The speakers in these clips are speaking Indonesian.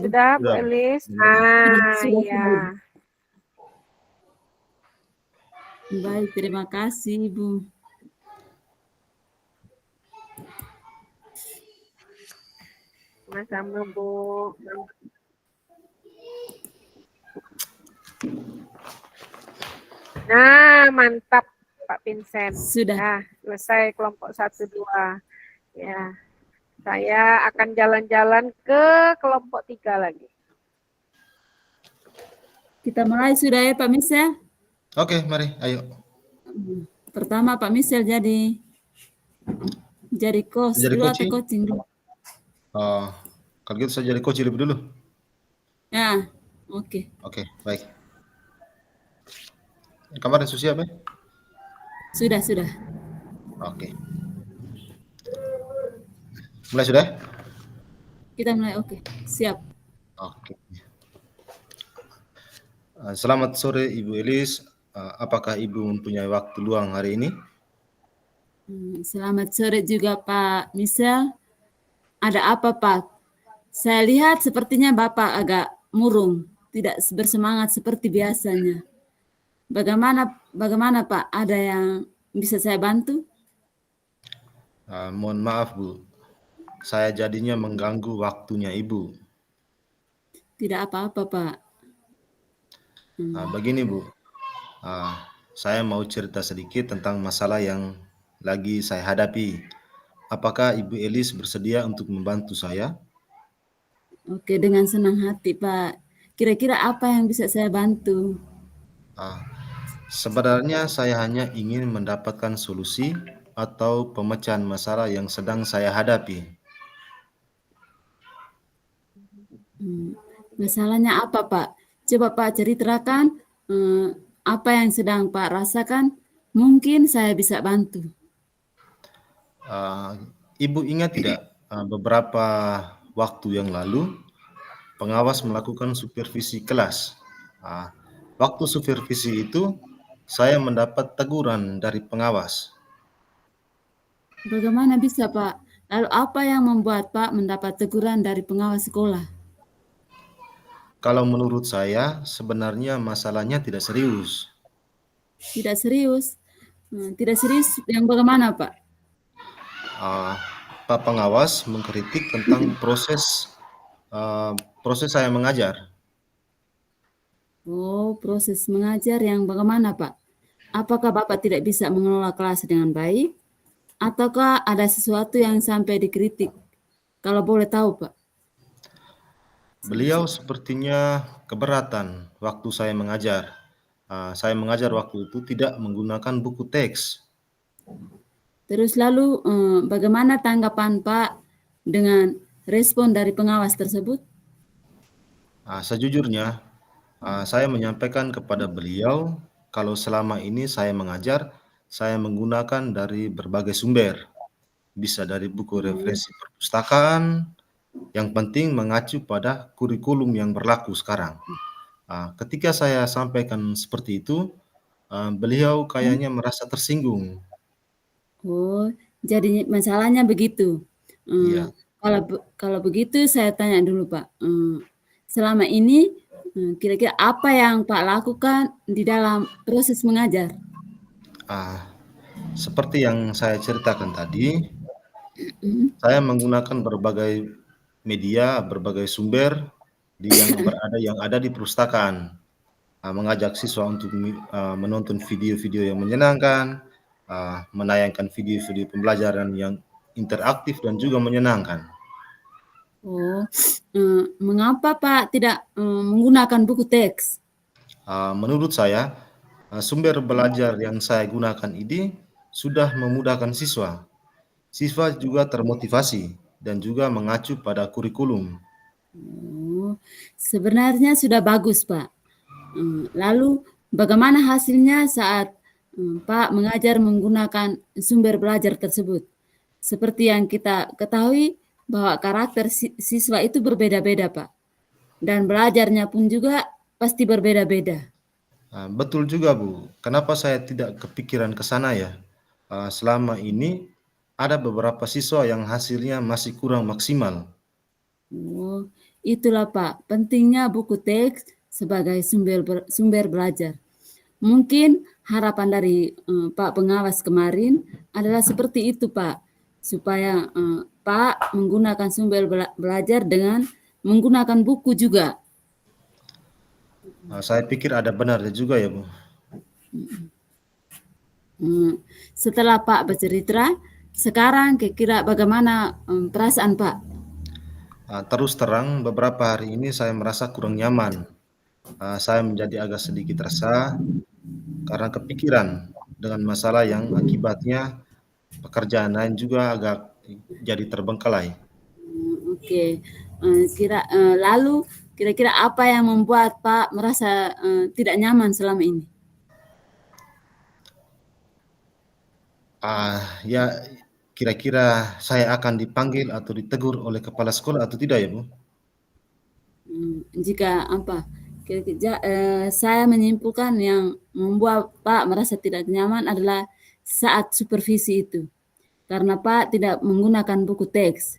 Sudah, Bu Sudah, Bu. Elis? Sudah, Iya. Baik, terima kasih, Ibu. Sama-sama, Bu. Nah, mantap, Pak Vincent. Sudah. Nah, selesai kelompok 1, 2. Ya, saya akan jalan-jalan ke kelompok 3 lagi. Kita mulai sudah ya, Pak Misel? Oke, mari, ayo. Pertama, Pak Misel jadi coach Jadi dulu atau coaching? coaching dulu? Kalau gitu saya jadi coach lebih dulu. Ya, oke. Oke, baik. Kemarin sudah siap ya? Sudah. Oke. Mulai sudah? Kita mulai, oke. Siap. Oke. Selamat sore Ibu Elis. Apakah Ibu mempunyai waktu luang hari ini? Selamat sore juga Pak Misel. Ada apa Pak? Saya lihat sepertinya Bapak agak murung, tidak bersemangat seperti biasanya. Bagaimana Pak? Ada yang bisa saya bantu? Mohon maaf Bu, saya jadinya mengganggu waktunya Ibu. Tidak apa-apa Pak. Begini Bu, saya mau cerita sedikit tentang masalah yang lagi saya hadapi. Apakah Ibu Elis bersedia untuk membantu saya? Oke, dengan senang hati Pak. Kira-kira apa yang bisa saya bantu? Sebenarnya saya hanya ingin mendapatkan solusi atau pemecahan masalah yang sedang saya hadapi. Masalahnya apa Pak? Coba Pak ceritakan apa yang sedang Pak rasakan. Mungkin saya bisa bantu. Ibu ingat tidak beberapa waktu yang lalu pengawas melakukan supervisi kelas. Waktu supervisi itu saya mendapat teguran dari pengawas. Bagaimana bisa Pak? Lalu apa yang membuat Pak mendapat teguran dari pengawas sekolah? Kalau menurut saya sebenarnya masalahnya tidak serius. Tidak serius? Tidak serius yang bagaimana Pak? Pak pengawas mengkritik tentang proses saya mengajar. Oh, proses mengajar yang bagaimana Pak? Apakah Bapak tidak bisa mengelola kelas dengan baik? Ataukah ada sesuatu yang sampai dikritik? Kalau boleh tahu Pak. Beliau sepertinya keberatan waktu saya mengajar. Saya mengajar waktu itu tidak menggunakan buku teks. Terus lalu bagaimana tanggapan Pak dengan respon dari pengawas tersebut? Sejujurnya, saya menyampaikan kepada beliau kalau selama ini saya mengajar, saya menggunakan dari berbagai sumber. Bisa dari buku referensi perpustakaan, yang penting mengacu pada kurikulum yang berlaku sekarang. Ketika saya sampaikan seperti itu, beliau kayaknya merasa tersinggung. Oh, jadi masalahnya begitu. Iya. Kalau begitu saya tanya dulu Pak. Selama ini kira-kira apa yang Pak lakukan di dalam proses mengajar? Seperti yang saya ceritakan tadi, saya menggunakan berbagai media, berbagai sumber yang ada di perpustakaan. Mengajak siswa untuk menonton video-video yang menyenangkan, menayangkan video-video pembelajaran yang interaktif dan juga menyenangkan. Oh, mengapa Pak tidak menggunakan buku teks? Menurut saya, sumber belajar yang saya gunakan ini sudah memudahkan siswa. Siswa juga termotivasi dan juga mengacu pada kurikulum. Oh, sebenarnya sudah bagus Pak. Lalu bagaimana hasilnya saat Pak mengajar menggunakan sumber belajar tersebut? Seperti yang kita ketahui bahwa karakter siswa itu berbeda-beda Pak. Dan belajarnya pun juga pasti berbeda-beda. Betul juga Bu, kenapa saya tidak kepikiran ke sana ya? Selama ini ada beberapa siswa yang hasilnya masih kurang maksimal. Oh, Itulah Pak, pentingnya buku teks sebagai sumber belajar. Mungkin harapan dari Pak Pengawas kemarin adalah seperti itu Pak, supaya Pak menggunakan sumber belajar dengan menggunakan buku juga. Saya pikir ada benarnya juga ya Bu. Setelah Pak bercerita, sekarang kira-kira bagaimana perasaan Pak? Terus terang beberapa hari ini saya merasa kurang nyaman. Saya menjadi agak sedikit resah karena kepikiran dengan masalah yang akibatnya pekerjaan lain juga agak jadi terbengkalai. Oke. Lalu kira-kira apa yang membuat Pak merasa tidak nyaman selama ini? Ya kira-kira saya akan dipanggil atau ditegur oleh kepala sekolah atau tidak ya Bu? Jika apa? Saya menyimpulkan yang membuat Pak merasa tidak nyaman adalah saat supervisi itu. Karena Pak tidak menggunakan buku teks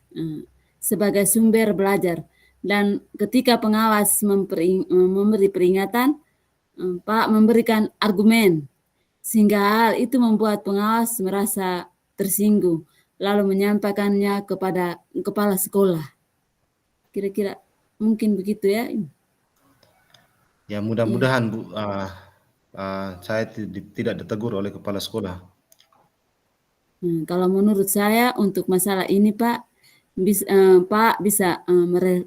sebagai sumber belajar. Dan ketika pengawas memberi peringatan, Pak memberikan argumen. Sehingga hal itu membuat pengawas merasa tersinggung, lalu menyampaikannya kepada kepala sekolah. Kira-kira mungkin begitu ya? Ya mudah-mudahan Bu, saya tidak ditegur oleh kepala sekolah. Kalau menurut saya untuk masalah ini Pak, Pak bisa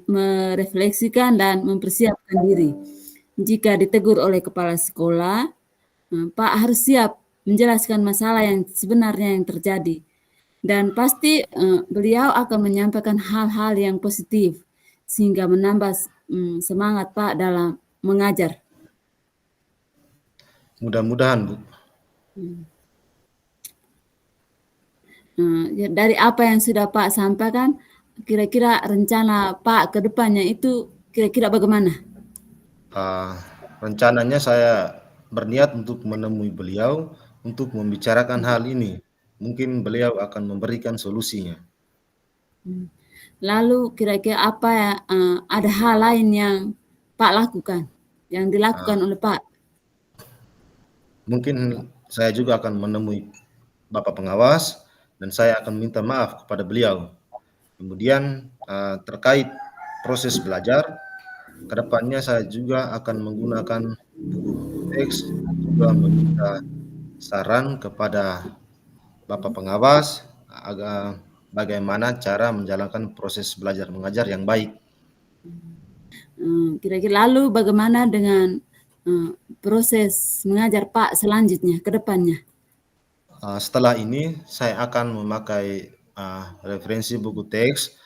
merefleksikan dan mempersiapkan diri. Jika ditegur oleh kepala sekolah, Pak harus siap menjelaskan masalah yang sebenarnya yang terjadi. Dan pasti beliau akan menyampaikan hal-hal yang positif sehingga menambah semangat Pak dalam mengajar. Mudah-mudahan Bu. Dari apa yang sudah Pak sampaikan, kira-kira rencana Pak ke depannya itu kira-kira bagaimana? Rencananya saya berniat untuk menemui beliau untuk membicarakan hal ini. Mungkin beliau akan memberikan solusinya. Lalu kira-kira apa ya, ada hal lain yang Pak lakukan, yang dilakukan oleh Pak? Mungkin saya juga akan menemui Bapak Pengawas dan saya akan minta maaf kepada beliau. Kemudian terkait proses belajar, kedepannya saya juga akan menggunakan buku teks dan juga meminta saran kepada Bapak Pengawas agar bagaimana cara menjalankan proses belajar mengajar yang baik. Kira-kira lalu bagaimana dengan proses mengajar Pak selanjutnya ke depannya? Setelah ini saya akan memakai referensi buku teks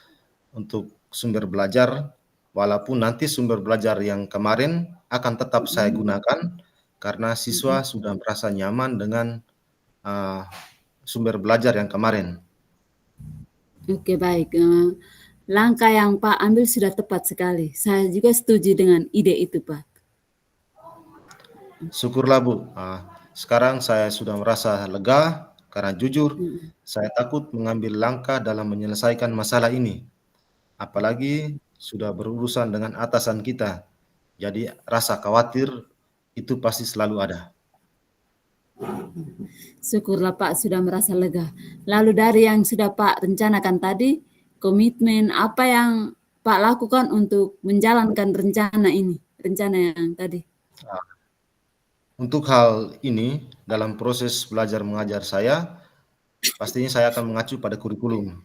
untuk sumber belajar, walaupun nanti sumber belajar yang kemarin akan tetap saya gunakan karena siswa sudah merasa nyaman dengan sumber belajar yang kemarin. Oke, baik. Langkah yang Pak ambil sudah tepat sekali. Saya juga setuju dengan ide itu, Pak. Syukurlah Bu. Sekarang saya sudah merasa lega karena jujur saya takut mengambil langkah dalam menyelesaikan masalah ini. Apalagi sudah berurusan dengan atasan kita. Jadi rasa khawatir itu pasti selalu ada. Syukurlah Pak sudah merasa lega. Lalu dari yang sudah Pak rencanakan tadi, komitmen apa yang Pak lakukan untuk menjalankan rencana ini, rencana yang tadi? Untuk hal ini, dalam proses belajar mengajar saya, pastinya saya akan mengacu pada kurikulum.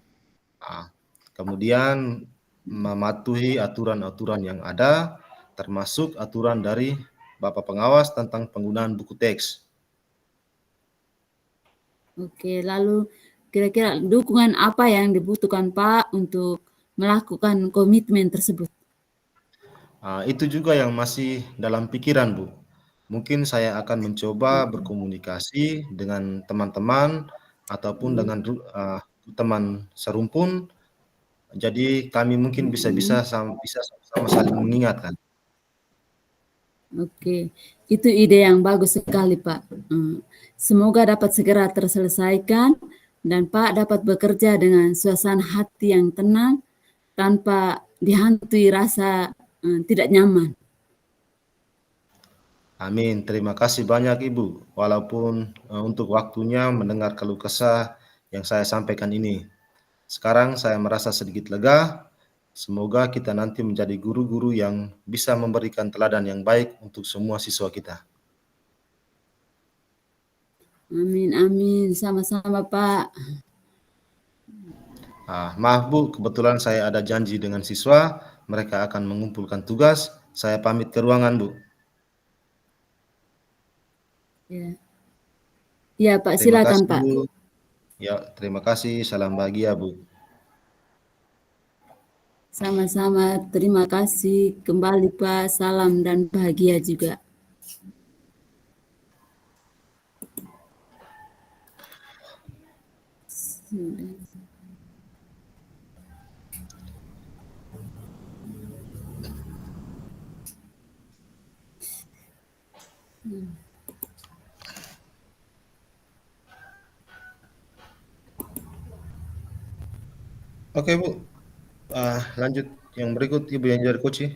Kemudian mematuhi aturan-aturan yang ada, termasuk aturan dari Bapak Pengawas tentang penggunaan buku teks. Oke, lalu kira-kira dukungan apa yang dibutuhkan Pak untuk melakukan komitmen tersebut? Itu juga yang masih dalam pikiran, Bu. Mungkin saya akan mencoba berkomunikasi dengan teman-teman ataupun dengan teman serumpun. Jadi kami mungkin bisa sama-sama saling mengingatkan. Oke, itu ide yang bagus sekali Pak. Semoga dapat segera terselesaikan dan Pak dapat bekerja dengan suasana hati yang tenang tanpa dihantui rasa tidak nyaman. Amin. Terima kasih banyak Ibu, walaupun untuk waktunya mendengar keluh kesah yang saya sampaikan ini. Sekarang saya merasa sedikit lega. Semoga kita nanti menjadi guru-guru yang bisa memberikan teladan yang baik untuk semua siswa kita. Amin, amin. Sama-sama, Pak. Maaf Bu, kebetulan saya ada janji dengan siswa. Mereka akan mengumpulkan tugas. Saya pamit ke ruangan Bu. Ya, ya Pak, Terima silakan kasih Pak. Bu. Ya, terima kasih. Salam bahagia Bu. Sama-sama, terima kasih kembali Pak. Salam dan bahagia juga. Oke Bu, lanjut yang berikut Ibu yang jadi coach.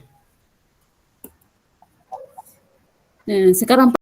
Nah, sekarang